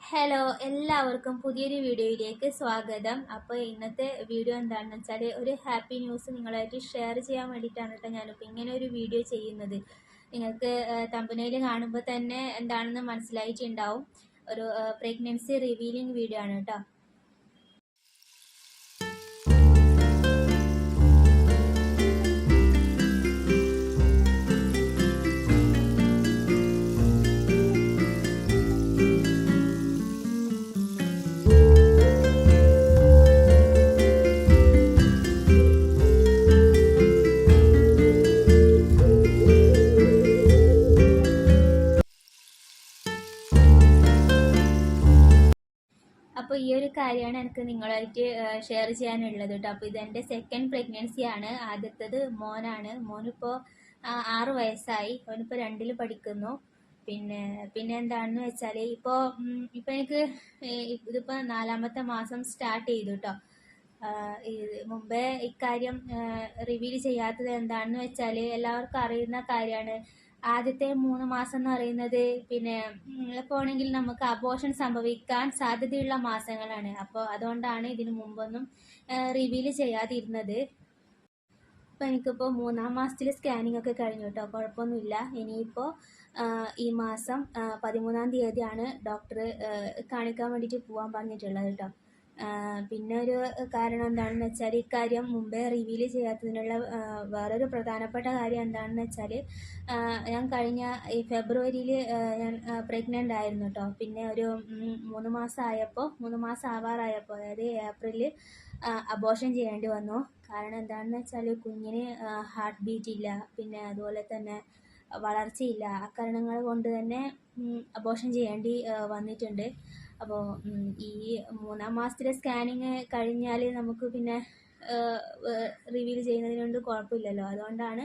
Hello, എല്ലാവർക്കും പുതിയൊരു വീഡിയോയിലേക്ക് സ്വാഗതം. അപ്പോൾ ഇന്നത്തെ വീഡിയോ എന്താണെന്ന് വെച്ചാൽ ഒരു ഹാപ്പി ന്യൂസ് നിങ്ങളായിട്ട് ഷെയർ ചെയ്യാൻ വേണ്ടിയിട്ടാണ് കേട്ടോ ഞാനിപ്പോൾ ഇങ്ങനെ ഒരു വീഡിയോ ചെയ്യുന്നത്. നിങ്ങൾക്ക് തമ്പനയിൽ കാണുമ്പോൾ തന്നെ എന്താണെന്ന് മനസ്സിലായിട്ടുണ്ടാവും. ഒരു പ്രഗ്നൻസി റിവീലിംഗ് വീഡിയോ ആണ് കേട്ടോ. അപ്പോൾ ഈ ഒരു കാര്യമാണ് എനിക്ക് നിങ്ങളായിട്ട് ഷെയർ ചെയ്യാനുള്ളത് കേട്ടോ. അപ്പോൾ ഇതെൻ്റെ സെക്കൻഡ് പ്രഗ്നൻസി ആണ്. ആദ്യത്തേത് മോനാണ്. മോനിപ്പോൾ 6 വയസ്സായി. അവനിപ്പോൾ 2ൽ പഠിക്കുന്നു. പിന്നെ എന്താണെന്ന് വെച്ചാൽ ഇപ്പോൾ എനിക്ക് ഇതിപ്പോൾ 4ാമത്തെ മാസം സ്റ്റാർട്ട് ചെയ്തു കേട്ടോ. മുമ്പേ ഇക്കാര്യം റിവീൽ ചെയ്യാത്തത് എന്താണെന്ന് വെച്ചാൽ എല്ലാവർക്കും അറിയുന്ന കാര്യമാണ്. ആദ്യത്തെ 3 മാസം എന്ന് പറയുന്നത് ഇപ്പോൾ ആണെങ്കിൽ നമുക്ക് അബോർഷൻ സംഭവിക്കാൻ സാധ്യതയുള്ള മാസങ്ങളാണ്. അപ്പോൾ അതുകൊണ്ടാണ് ഇതിനു മുമ്പൊന്നും റിവീൽ ചെയ്യാതിരുന്നത്. അപ്പോൾ എനിക്കിപ്പോൾ 3ാം മാസത്തിൽ സ്കാനിങ് ഒക്കെ കഴിഞ്ഞു കേട്ടോ, കുഴപ്പമൊന്നുമില്ല. ഇനിയിപ്പോൾ ഈ മാസം 13ാം തീയതിയാണ് ഡോക്ടർ കാണിക്കാൻ വേണ്ടിയിട്ട് പോകാൻ പറഞ്ഞിട്ടുള്ളത് കേട്ടോ. പിന്നെ ഒരു കാരണം എന്താണെന്ന് വെച്ചാൽ ഇക്കാര്യം മുമ്പേ റിവീൽ ചെയ്യാത്തതിനുള്ള വേറൊരു പ്രധാനപ്പെട്ട കാര്യം എന്താണെന്ന് വെച്ചാൽ ഞാൻ കഴിഞ്ഞ ഈ ഫെബ്രുവരിയിൽ ഞാൻ പ്രഗ്നൻ്റ് ആയിരുന്നു കേട്ടോ. പിന്നെ ഒരു 3 മാസം ആവാറായപ്പോൾ അതായത് ഏപ്രിലിൽ അബോർഷൻ ചെയ്യേണ്ടി വന്നു. കാരണം എന്താണെന്ന് വെച്ചാൽ കുഞ്ഞിന് ഹാർട്ട് ബീറ്റ് ഇല്ല, പിന്നെ അതുപോലെ തന്നെ വളർച്ചയില്ല. അക്കാരണങ്ങൾ കൊണ്ട് തന്നെ അബോർഷൻ ചെയ്യേണ്ടി വന്നിട്ടുണ്ട്. അപ്പോൾ ഈ 3ാം മാസത്തിലെ സ്കാനിങ് കഴിഞ്ഞാൽ നമുക്ക് പിന്നെ റിവീൽ ചെയ്യുന്നതിനൊന്നും കുഴപ്പമില്ലല്ലോ. അതുകൊണ്ടാണ്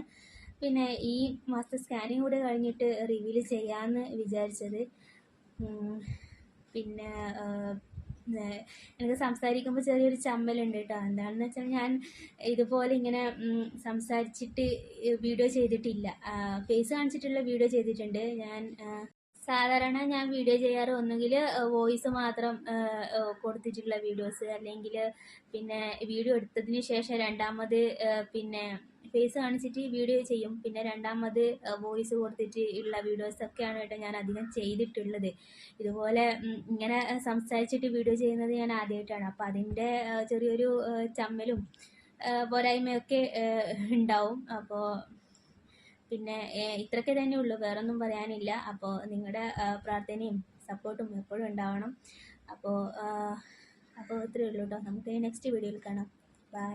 പിന്നെ ഈ മാസത്തെ സ്കാനിങ് കൂടെ കഴിഞ്ഞിട്ട് റിവീൽ ചെയ്യാമെന്ന് വിചാരിച്ചത്. പിന്നെ എനിക്ക് സംസാരിക്കുമ്പോൾ ചെറിയൊരു ചമ്മലുണ്ട് കേട്ടോ. എന്താണെന്ന് വെച്ചാൽ ഞാൻ ഇതുപോലെ ഇങ്ങനെ സംസാരിച്ചിട്ട് വീഡിയോ ചെയ്തിട്ടില്ല. ഫേസ് കാണിച്ചിട്ടുള്ള വീഡിയോ ചെയ്തിട്ടുണ്ട്. സാധാരണ ഞാൻ വീഡിയോ ചെയ്യാറ് ഒന്നുകിൽ വോയിസ് മാത്രം കൊടുത്തിട്ടുള്ള വീഡിയോസ്, അല്ലെങ്കിൽ പിന്നെ വീഡിയോ എടുത്തതിന് ശേഷം രണ്ടാമത് ഫേസ് കാണിച്ചിട്ട് വീഡിയോ ചെയ്യും. പിന്നെ രണ്ടാമത് വോയിസ് കൊടുത്തിട്ട് ഉള്ള വീഡിയോസൊക്കെയാണ് കേട്ടോ ഞാൻ അധികം ചെയ്തിട്ടുള്ളത്. ഇതുപോലെ ഇങ്ങനെ സംസാരിച്ചിട്ട് വീഡിയോ ചെയ്യുന്നത് ഞാൻ ആദ്യമായിട്ടാണ്. അപ്പോൾ അതിൻ്റെ ചെറിയൊരു ചമ്മലും പോരായ്മയൊക്കെ ഉണ്ടാവും. അപ്പോൾ പിന്നെ ഇത്രയൊക്കെ തന്നെ ഉള്ളൂ, വേറൊന്നും പറയാനില്ല. അപ്പോൾ നിങ്ങളുടെ പ്രാർത്ഥനയും സപ്പോർട്ടും എപ്പോഴും ഉണ്ടാവണം. അപ്പോൾ ഇത്രയേ ഉള്ളൂ കേട്ടോ. നമുക്ക് നെക്സ്റ്റ് വീഡിയോയിൽ കാണാം. ബൈ.